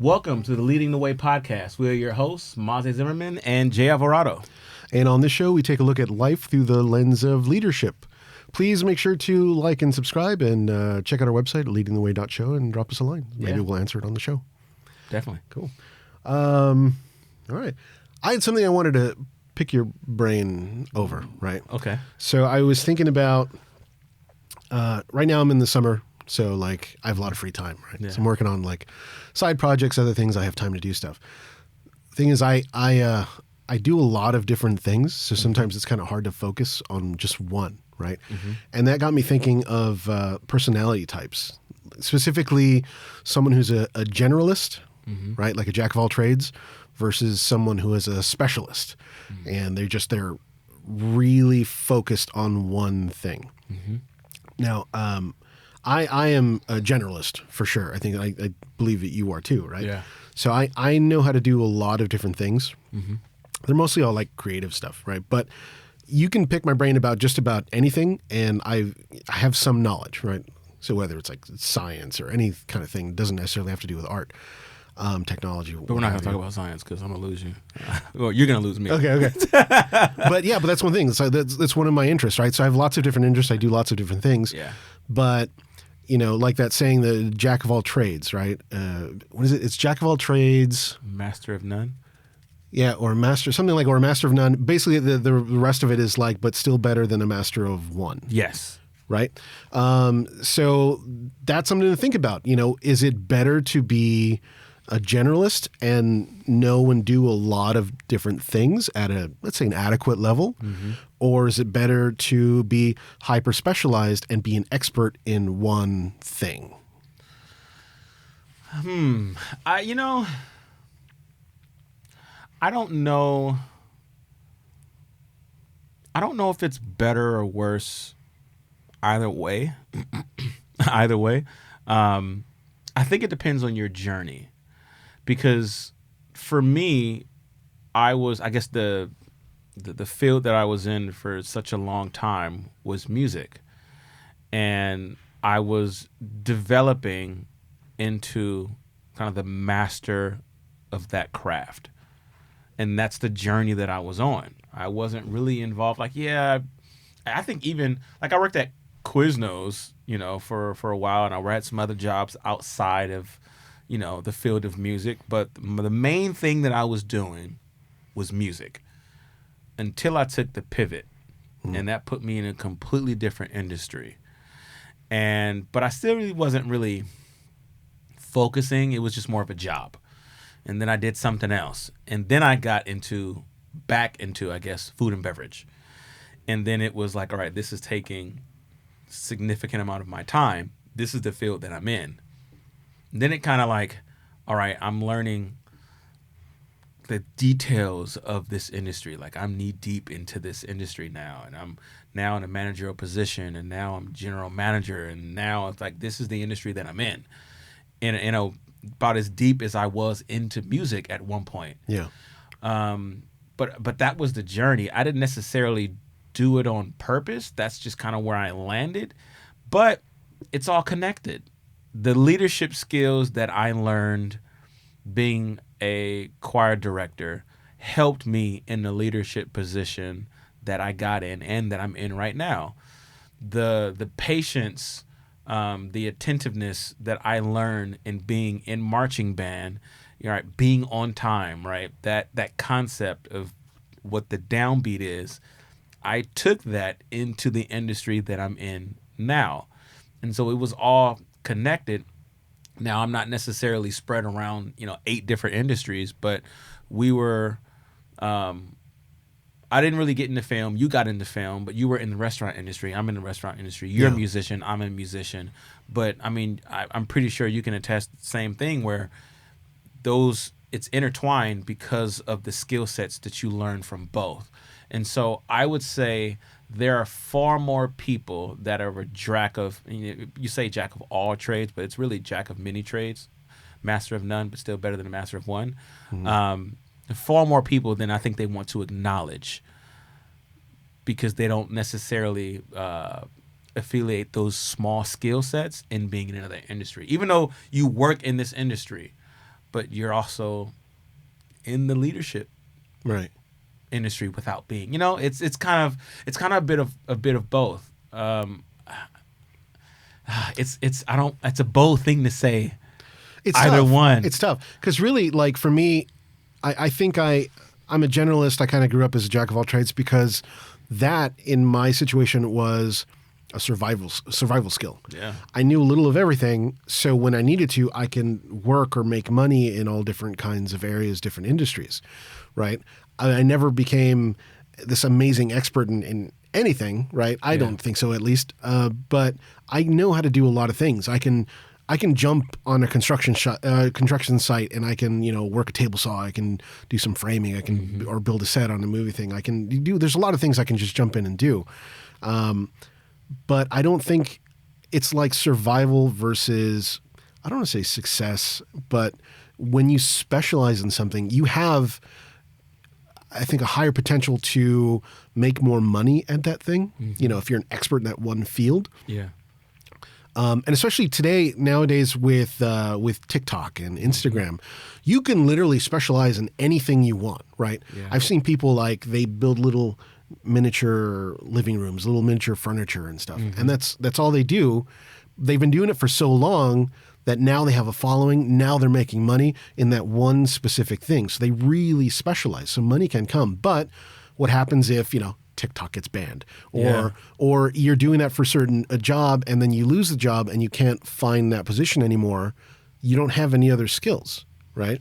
Welcome to the Leading the Way podcast. We are your hosts, Maza Zimmerman and J. Alvarado. And on this show, we take a look at life through the lens of leadership. Please make sure to like and subscribe and check out our website at leadingtheway.show and drop us a line. Maybe we'll answer it on the show. Definitely. Cool. All right. I had something I wanted to pick your brain over, right? Okay. So I was thinking about, right now I'm in the summer, so like I have a lot of free time, right? Yeah. So I'm working on like side projects, other things. I have time to do stuff. Thing is, I do a lot of different things, so sometimes it's kind of hard to focus on just one, right? Mm-hmm. And that got me thinking of personality types, specifically someone who's a generalist, mm-hmm. right? Like a jack of all trades versus someone who is a specialist. Mm-hmm. And they're really focused on one thing. Mm-hmm. Now, I am a generalist for sure. I think I believe that you are too, right? Yeah. So I know how to do a lot of different things. Mm-hmm. They're mostly all like creative stuff, right? But you can pick my brain about just about anything, and I have some knowledge, right? So whether it's like science or any kind of thing, doesn't necessarily have to do with art, technology. But we're not going to talk about science because I'm going to lose you. Well, you're going to lose me. Okay. But that's one thing. So that's one of my interests, right? So I have lots of different interests. I do lots of different things. Yeah. But like that saying, the jack of all trades, right? What is it? It's jack of all trades. Master of none? Yeah, or master, something like, or a master of none. Basically, the rest of it is like, but still better than a master of one. Yes. Right? So that's something to think about. Is it better to be a generalist and know and do a lot of different things at let's say, an adequate level? Mm-hmm. Or is it better to be hyper-specialized and be an expert in one thing? I don't know. I don't know if it's better or worse either way. Either way. I think it depends on your journey. Because for me, I guess the field that I was in for such a long time was music. And I was developing into kind of the master of that craft. And that's the journey that I was on. I wasn't really involved. I think even, I worked at Quiznos, for a while, and I had some other jobs outside of, the field of music. But the main thing that I was doing was music until I took the pivot. Mm-hmm. And that put me in a completely different industry. But I still really wasn't really focusing. It was just more of a job. And then I did something else. And then I got back into, I guess, food and beverage. And then it was like, all right, this is taking a significant amount of my time. This is the field that I'm in. And then it kind of like, all right, I'm learning the details of this industry. Like, I'm knee deep into this industry now. And I'm now in a managerial position. And now I'm general manager. And now it's like, this is the industry that I'm in. And about as deep as I was into music at one point. Yeah. But that was the journey. I didn't necessarily do it on purpose. That's just kind of where I landed. But it's all connected. The leadership skills that I learned being a choir director helped me in the leadership position that I got in and that I'm in right now. The patience, the attentiveness that I learned in being in marching band, right, being on time, right, that concept of what the downbeat is, I took that into the industry that I'm in now. And so it was all connected. Now, I'm not necessarily spread around, 8 different industries, but we were, I didn't really get into film. You got into film, but you were in the restaurant industry. I'm in the restaurant industry. You're a musician. I'm a musician. But, I mean, I'm pretty sure you can attest the same thing where it's intertwined because of the skill sets that you learn from both. And so I would say there are far more people that are a jack of, you say jack of all trades, but it's really jack of many trades, master of none, but still better than a master of one. Far more people than I think they want to acknowledge, because they don't necessarily affiliate those small skill sets in being in another industry. Even though you work in this industry, but you're also in the leadership Right. industry without being. It's kind of a bit of both. It's a bold thing to say. It's Either tough. one. It's tough because really, like for me, I think I'm a generalist. I kind of grew up as a jack of all trades because that in my situation was a survival skill. Yeah. I knew a little of everything, so when I needed to, I can work or make money in all different kinds of areas, different industries, right? I never became this amazing expert in anything, right? I don't think so, at least. But I know how to do a lot of things. I can jump on a construction site and I can, work a table saw. I can do some framing. I can or build a set on a movie thing. I can do. There's a lot of things I can just jump in and do. But I don't think it's like survival versus, I don't want to say success, but when you specialize in something, you have, I think, a higher potential to make more money at that thing. If you're an expert in that one field. Yeah. And especially nowadays with TikTok and Instagram, you can literally specialize in anything you want, right? Yeah. I've seen people they build little miniature living rooms, little miniature furniture and stuff. And that's all they do. They've been doing it for so long that now they have a following. Now they're making money in that one specific thing. So they really specialize. So money can come. But what happens if, TikTok gets banned or you're doing that for a job and then you lose the job and you can't find that position anymore? You don't have any other skills, right?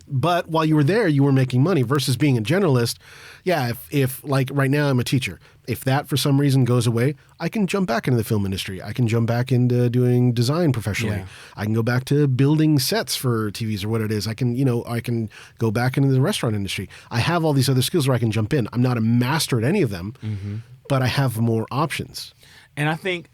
But while you were there, you were making money versus being a generalist. Yeah, if like right now I'm a teacher. If that for some reason goes away, I can jump back into the film industry. I can jump back into doing design professionally. Yeah. I can go back to building sets for TVs or what it is. I can go back into the restaurant industry. I have all these other skills where I can jump in. I'm not a master at any of them, but I have more options. And I think,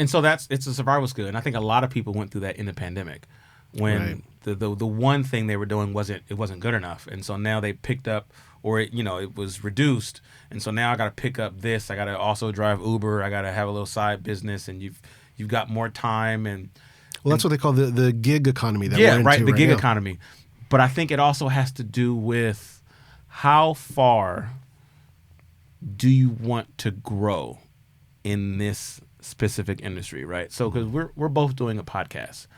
so it's a survival skill. And I think a lot of people went through that in the pandemic when the one thing they were doing wasn't good enough. And so now they picked up, or it was reduced. And so now I got to pick up this. I got to also drive Uber. I got to have a little side business, and you've got more time. And that's what they call the gig economy. That yeah, we're right, into the gig now. economy. But I think it also has to do with how far do you want to grow in this specific industry, right? So because we're both doing a podcast.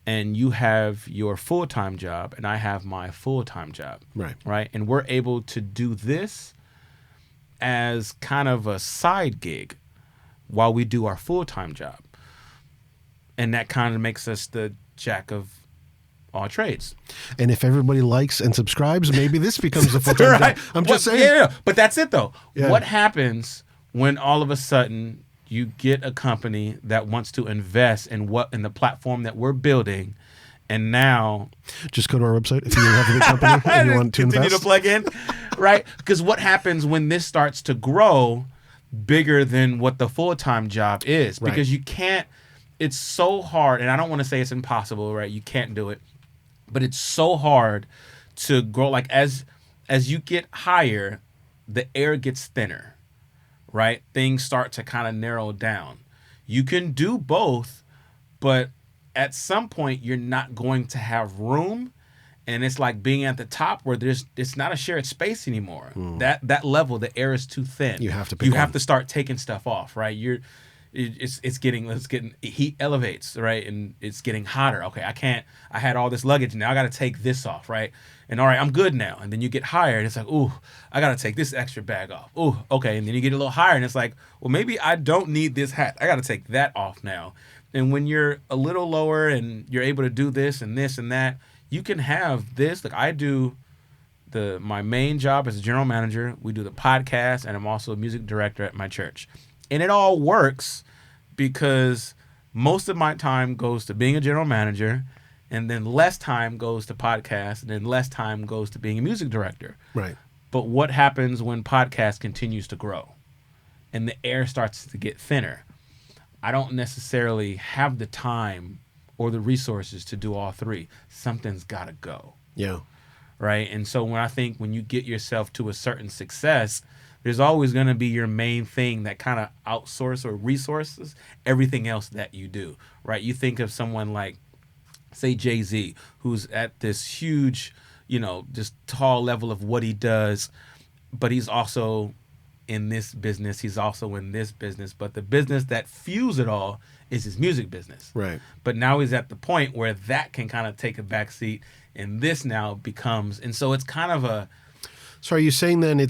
And you have your full-time job, and I have my full-time job. Right. And we're able to do this as kind of a side gig while we do our full-time job. And that kind of makes us the jack of all trades. And if everybody likes and subscribes, maybe this becomes a full-time job. I'm just saying. Yeah, but that's it, though. Yeah. What happens when all of a sudden you get a company that wants to invest in the platform that we're building, and now just go to our website if you have a big company and you want to continue invest. to plug in, right? Because what happens when this starts to grow bigger than what the full-time job is? Right. Because you can't. It's so hard, and I don't want to say it's impossible, right? You can't do it, but it's so hard to grow. Like as you get higher, the air gets thinner. Right? Things start to kind of narrow down. You can do both, but at some point you're not going to have room, and it's like being at the top where it's not a shared space anymore. That level, the air is too thin. You have to have to start taking stuff off, right? It's getting heat elevates, right? And it's getting hotter. Okay, I had all this luggage, now I got to take this off, right? And all right, I'm good now. And then you get higher, and it's like, ooh, I got to take this extra bag off. Ooh, okay. And then you get a little higher, and it's like, well, maybe I don't need this hat. I got to take that off now. And when you're a little lower and you're able to do this and that, you can have this. Like I do my main job as a general manager. We do the podcast, and I'm also a music director at my church. And it all works because most of my time goes to being a general manager, and then less time goes to podcast, and then less time goes to being a music director. Right. But what happens when podcast continues to grow? and the air starts to get thinner. I don't necessarily have the time or the resources to do all three. Something's got to go. Yeah. Right. And so when you get yourself to a certain success, there's always going to be your main thing that kind of outsource or resources everything else that you do. Right. You think of someone like, say, Jay-Z, who's at this huge, just tall level of what he does, but he's also in this business. He's also in this business. But the business that fuels it all is his music business. Right. But now he's at the point where that can kind of take a backseat, and this now becomes, and so it's kind of a. So are you saying then you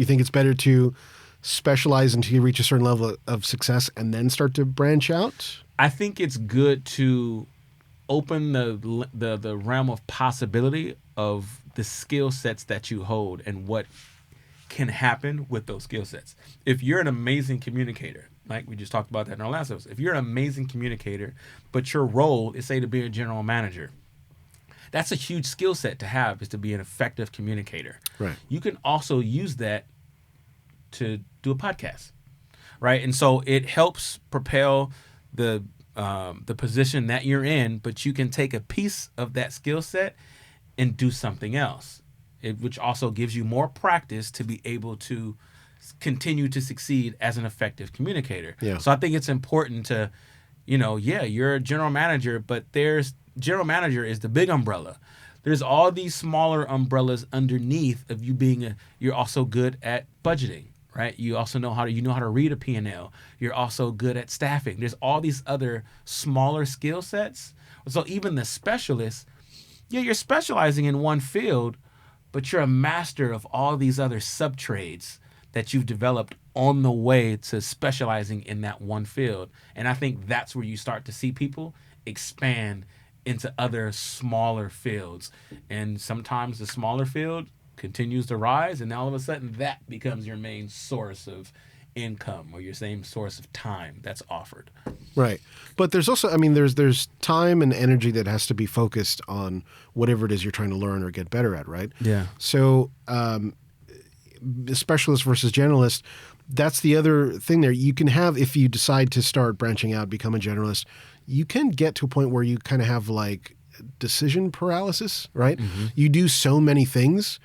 think it's better to specialize until you reach a certain level of success and then start to branch out? I think it's good to open the realm of possibility of the skill sets that you hold and what can happen with those skill sets. If you're an amazing communicator, like we just talked about that in our last episode, if you're an amazing communicator, but your role is, say, to be a general manager, that's a huge skill set to have, is to be an effective communicator. Right. You can also use that to do a podcast, right? And so it helps propel the position that you're in, but you can take a piece of that skill set and do something else, which also gives you more practice to be able to continue to succeed as an effective communicator. Yeah. So I think it's important to, you're a general manager, but general manager is the big umbrella. There's all these smaller umbrellas underneath of you being you're also good at budgeting, right? You also know how to read a P&L. You're also good at staffing. There's all these other smaller skill sets. So even the specialist, you're specializing in one field, but you're a master of all these other sub-trades that you've developed on the way to specializing in that one field. And I think that's where you start to see people expand into other smaller fields. And sometimes the smaller field continues to rise, and all of a sudden that becomes your main source of income or your same source of time that's offered. Right. But there's also, there's time and energy that has to be focused on whatever it is you're trying to learn or get better at, right? Yeah. So specialist versus generalist, that's the other thing there. You can have, if you decide to start branching out, become a generalist, you can get to a point where you kind of have like decision paralysis, right? Mm-hmm. You do so many things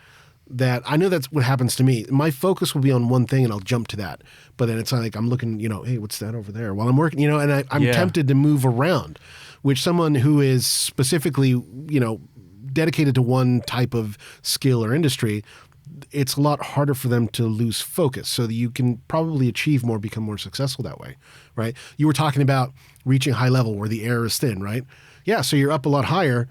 that I know that's what happens to me. My focus will be on one thing and I'll jump to that. But then it's like I'm looking, hey, what's that over there while I'm working, and I'm tempted to move around, which someone who is specifically, dedicated to one type of skill or industry, it's a lot harder for them to lose focus, so that you can probably achieve more, become more successful that way, right? You were talking about reaching a high level where the air is thin, right? Yeah, so you're up a lot higher,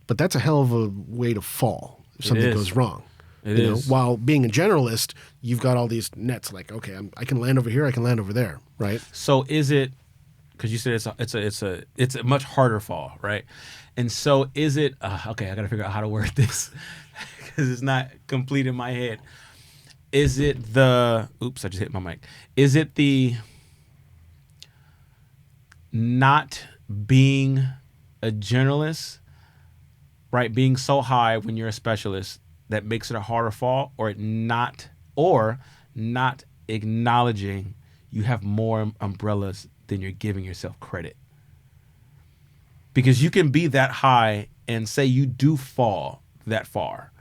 but that's a hell of a way to fall if something goes wrong. It is. While being a generalist, you've got all these nets. Like, okay, I can land over here, I can land over there, right? So is it? Because you said it's a much harder fall, right? And so is it? Okay, I got to figure out how to word this because it's not complete in my head. Is it the? Oops, I just hit my mic. Is it the not being a generalist, right? Being so high when you're a specialist that makes it a harder fall, or not acknowledging you have more umbrellas than you're giving yourself credit. Because you can be that high and say you do fall that far,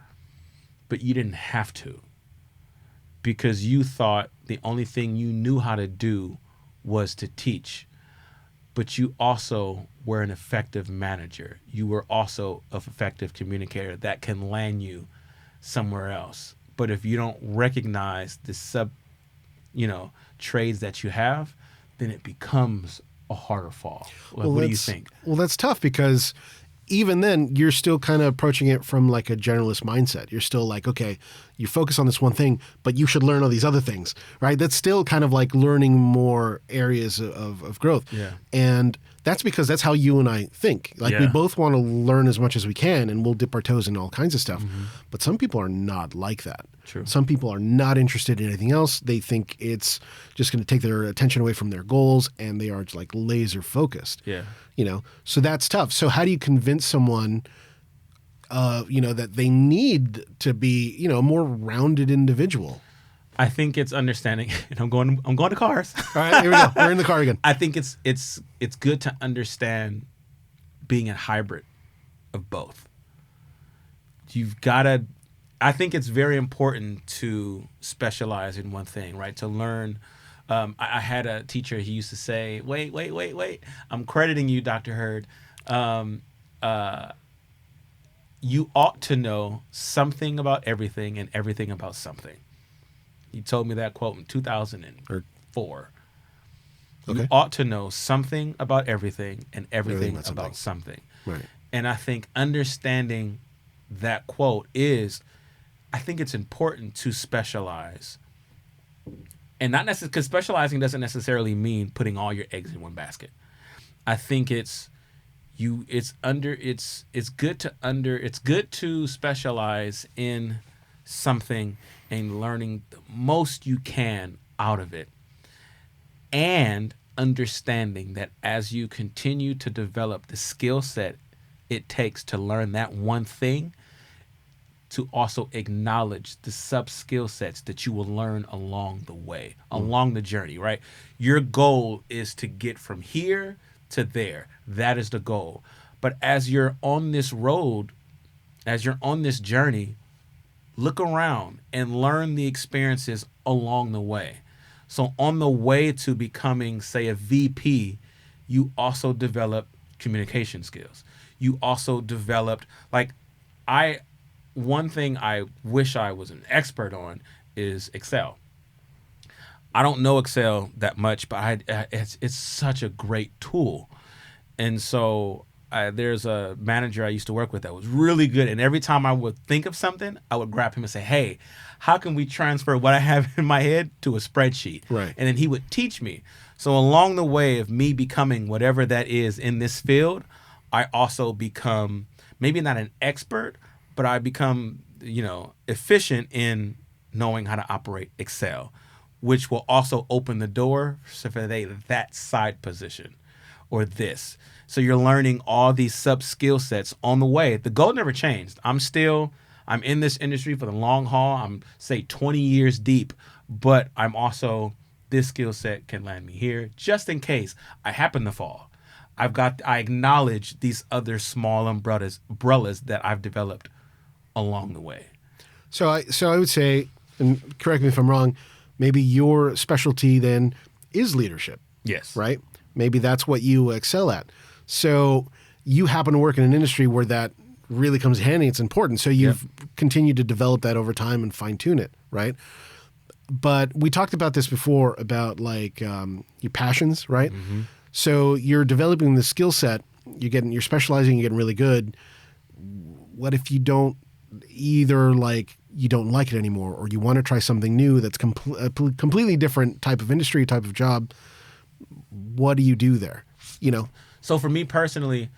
but you didn't have to, because you thought the only thing you knew how to do was to teach. But you also were an effective manager. You were also an effective communicator that can land you somewhere else. But if you don't recognize the trades that you have, then it becomes a harder fall. What do you think? Well, that's tough, because even then you're still kind of approaching it from like a generalist mindset. You're still like, okay, you focus on this one thing, but you should learn all these other things, right? That's still kind of like learning more areas of growth. Yeah. And that's because that's how you and I think. Like, we both want to learn as much as we can, and we'll dip our toes in all kinds of stuff. Mm-hmm. But some people are not like that. True. Some people are not interested in anything else. They think it's just going to take their attention away from their goals, and they are like laser focused. Yeah. So that's tough. So how do you convince someone, that they need to be, a more rounded individual? I think it's understanding, and I'm going to cars. All right, here we go. We're in the car again. I think it's good to understand being a hybrid of both. You've got to. I think it's very important to specialize in one thing, right? To learn. I had a teacher. He used to say, "Wait. I'm crediting you, Dr. Hurd. You ought to know something about everything and everything about something." He told me that quote in 2004. Okay. You ought to know something about everything and everything about something. Right. And I think understanding that quote is, I think it's important to specialize. And not necessarily, because specializing doesn't necessarily mean putting all your eggs in one basket. I think it's good to specialize in something and learning the most you can out of it, and understanding that as you continue to develop the skill set it takes to learn that one thing, to also acknowledge the sub skill sets that you will learn along the way, along the journey, right? Your goal is to get from here to there. That is the goal. But as you're on this road, as you're on this journey, look around and learn the experiences along the way. So on the way to becoming, say, a VP, you also develop communication skills. You also developed, one thing I wish I was an expert on is Excel. I don't know Excel that much, but it's such a great tool. And so there's a manager I used to work with that was really good. And every time I would think of something, I would grab him and say, "Hey, how can we transfer what I have in my head to a spreadsheet?" Right. And then he would teach me. So along the way of me becoming whatever that is in this field, I also become maybe not an expert, but I become, efficient in knowing how to operate Excel, which will also open the door for that side position or this. So you're learning all these sub skill sets on the way. The goal never changed. I'm in this industry for the long haul. I'm, say, 20 years deep, but I'm also, this skill set can land me here just in case I happen to fall. I acknowledge these other small umbrellas that I've developed along the way. So I would say, and correct me if I'm wrong, maybe your specialty then is leadership. Yes. Right? Maybe that's what you excel at. So you happen to work in an industry where that really comes handy. It's important. So you've continued to develop that over time and fine tune it, right? But we talked about this before about your passions, right? Mm-hmm. So you're developing the skill set. You're specializing. You're getting really good. What if you don't either you don't like it anymore, or you want to try something new that's a completely different type of industry, type of job? What do you do there? So for me personally,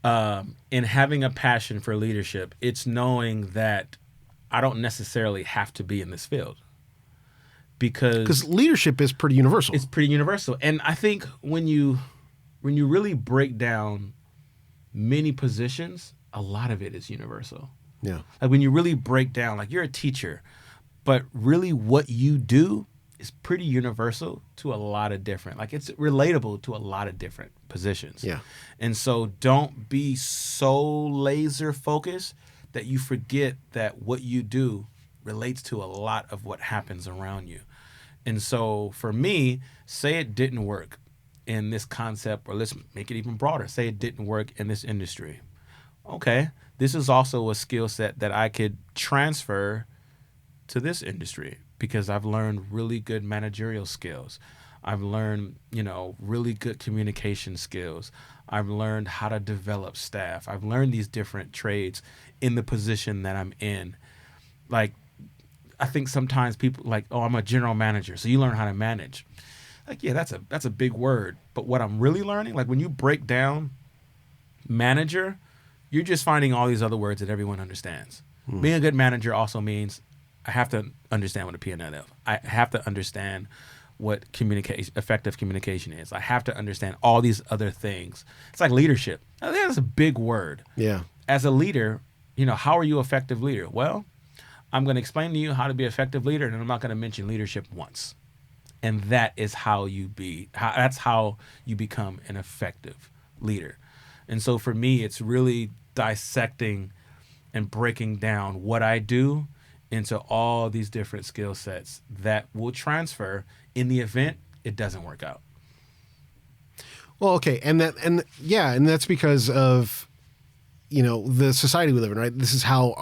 in having a passion for leadership, it's knowing that I don't necessarily have to be in this field. Because leadership is pretty universal. It's pretty universal. And I think when you really break down many positions, a lot of it is universal. Yeah. Like when you really break down, you're a teacher, but really what you do is pretty universal to a lot of different, it's relatable to a lot of different positions. Yeah. And so don't be so laser focused that you forget that what you do relates to a lot of what happens around you. And so for me, say it didn't work in this concept, or let's make it even broader. Say it didn't work in this industry. Okay, this is also a skill set that I could transfer to this industry because I've learned really good managerial skills. I've learned, really good communication skills. I've learned how to develop staff. I've learned these different trades in the position that I'm in. I think sometimes people "Oh, I'm a general manager," so you learn how to manage. Yeah, that's a big word. But what I'm really learning, when you break down manager, you're just finding all these other words that everyone understands. Being a good manager also means I have to understand what a P&L is. I have to understand what effective communication is. I have to understand all these other things. It's like leadership. I think that's a big word. Yeah. As a leader, how are you an effective leader? Well, I'm going to explain to you how to be an effective leader, and I'm not going to mention leadership once. And that is that's how you become an effective leader. And so for me, it's really dissecting and breaking down what I do into all these different skill sets that will transfer in the event it doesn't work out. Well, okay, and that's because of the society we live in, right? This is how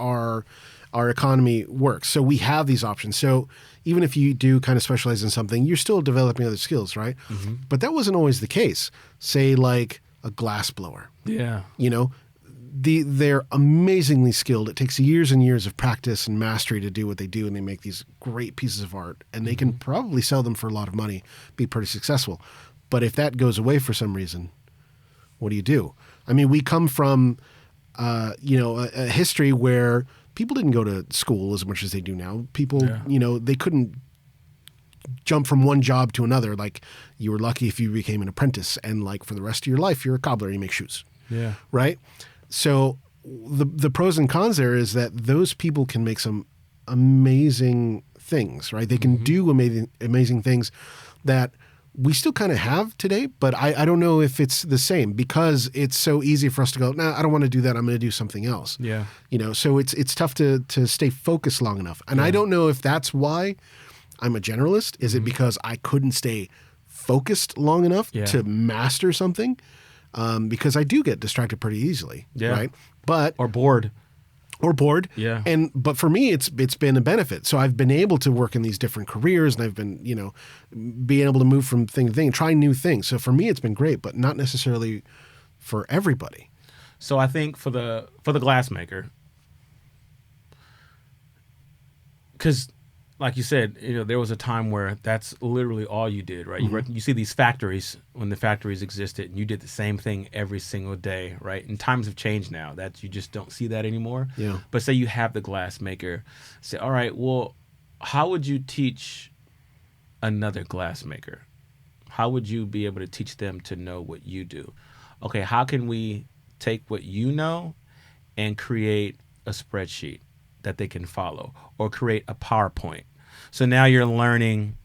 our economy works. So we have these options. So even if you do kind of specialize in something, you're still developing other skills, right? Mm-hmm. But that wasn't always the case. Say like a glass blower. Yeah. They're amazingly skilled. It takes years and years of practice and mastery to do what they do, and they make these great pieces of art, and they can probably sell them for a lot of money, be pretty successful. But if that goes away for some reason, what do you do? I mean, we come from, a history where people didn't go to school as much as they do now. People, they couldn't jump from one job to another. Like, you were lucky if you became an apprentice, and like for the rest of your life, you're a cobbler and you make shoes. Yeah. Right? So the pros and cons there is that those people can make some amazing things, right? They can do amazing things that we still kind of have today, but I don't know if it's the same because it's so easy for us to go, nah, I don't want to do that. I'm going to do something else. Yeah. So it's tough to stay focused long enough. And I don't know if that's why I'm a generalist. Is it because I couldn't stay focused long enough to master something? Because I do get distracted pretty easily, right? Or bored. Yeah. But for me, it's been a benefit. So I've been able to work in these different careers, and I've been, being able to move from thing to thing, try new things. So for me, it's been great, but not necessarily for everybody. So I think for the glassmaker, because like you said, there was a time where that's literally all you did, right? You see these factories when the factories existed, and you did the same thing every single day, right? And times have changed now that you just don't see that anymore. Yeah. But say you have the glass maker, say, all right, well, how would you teach another glass maker? How would you be able to teach them to know what you do? Okay, how can we take what you know and create a spreadsheet that they can follow, or create a PowerPoint? So now you're learning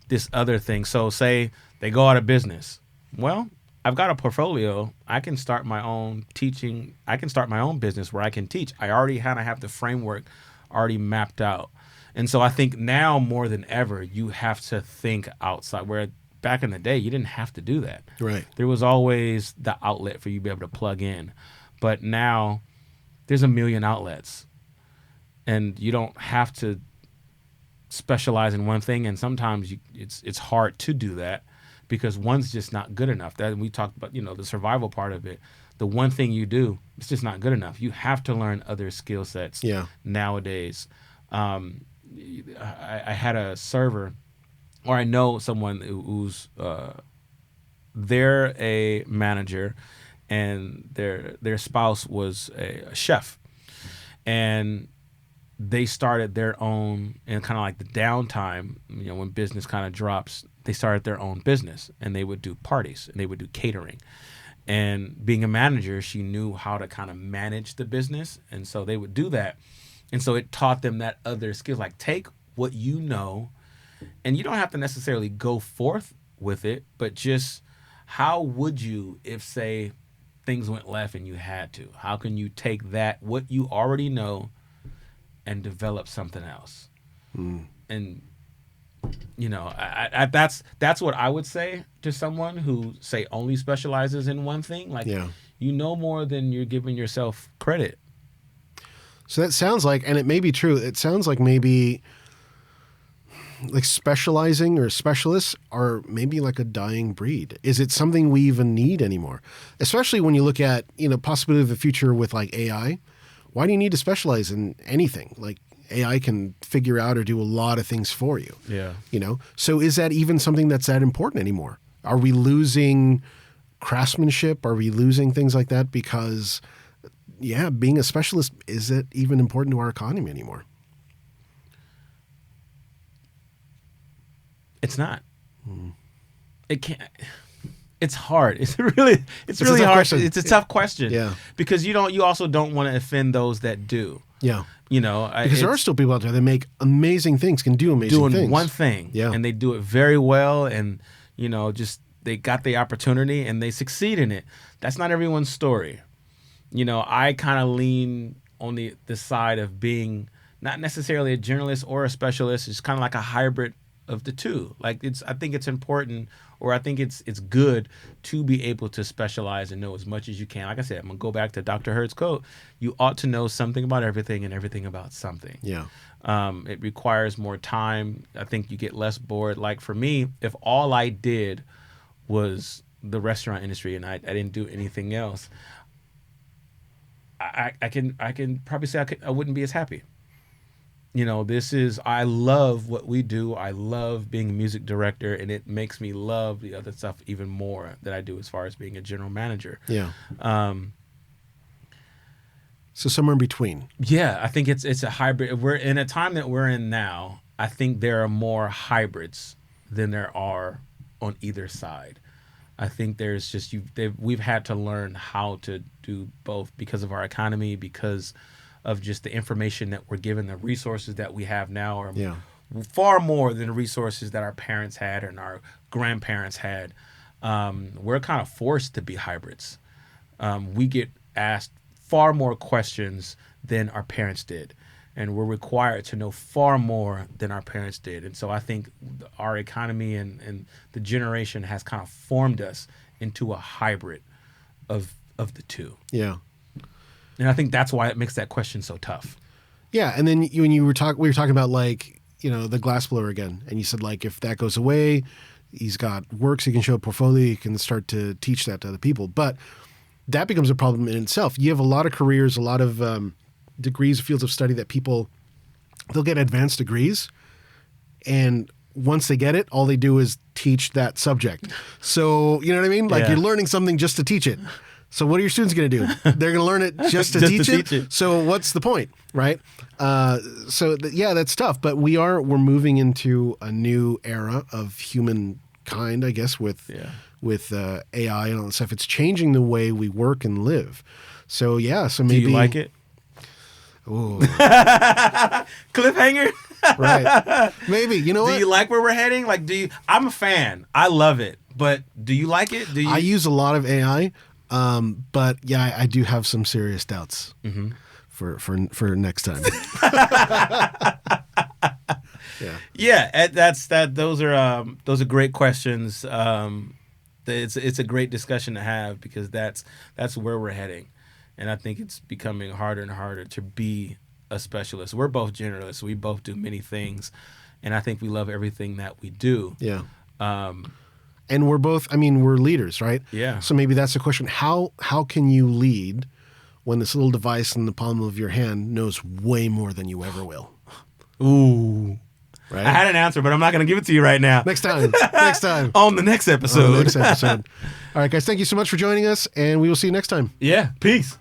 this other thing. So say they go out of business. Well, I've got a portfolio. I can start my own teaching. I can start my own business where I can teach. I already kind of have the framework already mapped out. And so I think now more than ever, you have to think outside, where back in the day, you didn't have to do that. Right. There was always the outlet for you to be able to plug in. But now there's a million outlets, and you don't have to specialize in one thing. And sometimes it's hard to do that because one's just not good enough. That we talked about, the survival part of it. The one thing you do, it's just not good enough. You have to learn other skill sets nowadays. I had a server, or I know someone who's they're a manager, and their spouse was a chef, and they started their own, and kind of like the downtime, when business kind of drops, they started their own business, and they would do parties and they would do catering. And being a manager, she knew how to kind of manage the business, and so they would do that. And so it taught them that other skills, like take what you know, and you don't have to necessarily go forth with it, but just how would you, if say things went left and you had to, how can you take that, what you already know, and develop something else? And that's what I would say to someone who say only specializes in one thing. Like, you know more than you're giving yourself credit. So that sounds like, and it may be true, it sounds like maybe like specializing or specialists are maybe like a dying breed. Is it something we even need anymore? Especially when you look at, possibility of the future with like AI. Why do you need to specialize in anything? Like, AI can figure out or do a lot of things for you. Yeah. So is that even something that's that important anymore? Are we losing craftsmanship? Are we losing things like that? Because, being a specialist, is it even important to our economy anymore? It's not. It can't. It's hard. It's really a really tough hard. question. It's a tough question. Yeah. Because you also don't want to offend those that do. Yeah. Because There are still people out there that make amazing things, can do amazing doing things. one thing, Yeah. and they do it very well, and just they got the opportunity and they succeed in it. That's not everyone's story. I kind of lean on the side of being not necessarily a generalist or a specialist. It's kind of like a hybrid of the two. Like I think it's important, or I think it's good to be able to specialize and know as much as you can. Like I said, I'm gonna go back to Dr. Hurd's quote: "You ought to know something about everything and everything about something." Yeah. It requires more time. I think you get less bored. Like for me, if all I did was the restaurant industry and I didn't do anything else, I can probably say I wouldn't be as happy. I love what we do. I love being a music director, and it makes me love the other stuff even more that I do as far as being a general manager. Yeah. So somewhere in between. Yeah, I think it's a hybrid. We're in a time that we're in now. I think there are more hybrids than there are on either side. I think there's just we've had to learn how to do both because of our economy, because of just the information that we're given. The resources that we have now are far more than the resources that our parents had and our grandparents had. We're kind of forced to be hybrids. We get asked far more questions than our parents did, and we're required to know far more than our parents did. And so I think our economy and the generation has kind of formed us into a hybrid of the two. Yeah. And I think that's why it makes that question so tough. Yeah, and then when we were talking about the glass blower again, and you said if that goes away, he's got works, he can show a portfolio, he can start to teach that to other people. But that becomes a problem in itself. You have a lot of careers, a lot of degrees, fields of study that they'll get advanced degrees, and once they get it, all they do is teach that subject. So you know what I mean? You're learning something just to teach it. So what are your students going to do? They're going to learn it just to teach it. So what's the point, right? That's tough. But we're moving into a new era of humankind, I guess, with AI and all that stuff. It's changing the way we work and live. So so maybe. Do you like it? Ooh. Cliffhanger. Right. Maybe. You know what? Do you like where we're heading? I'm a fan. I love it. But do you like it? I use a lot of AI. But I do have some serious doubts for next time. Those are great questions. It's a great discussion to have, because that's where we're heading, and I think it's becoming harder and harder to be a specialist. We're both generalists. We both do many things, and I think we love everything that we do. Yeah. And we're both, we're leaders, right? Yeah. So maybe that's the question. How can you lead when this little device in the palm of your hand knows way more than you ever will? Ooh. Right? I had an answer, but I'm not going to give it to you right now. Next time. Next time. On the next episode. All right, guys. Thank you so much for joining us, and we will see you next time. Yeah. Peace.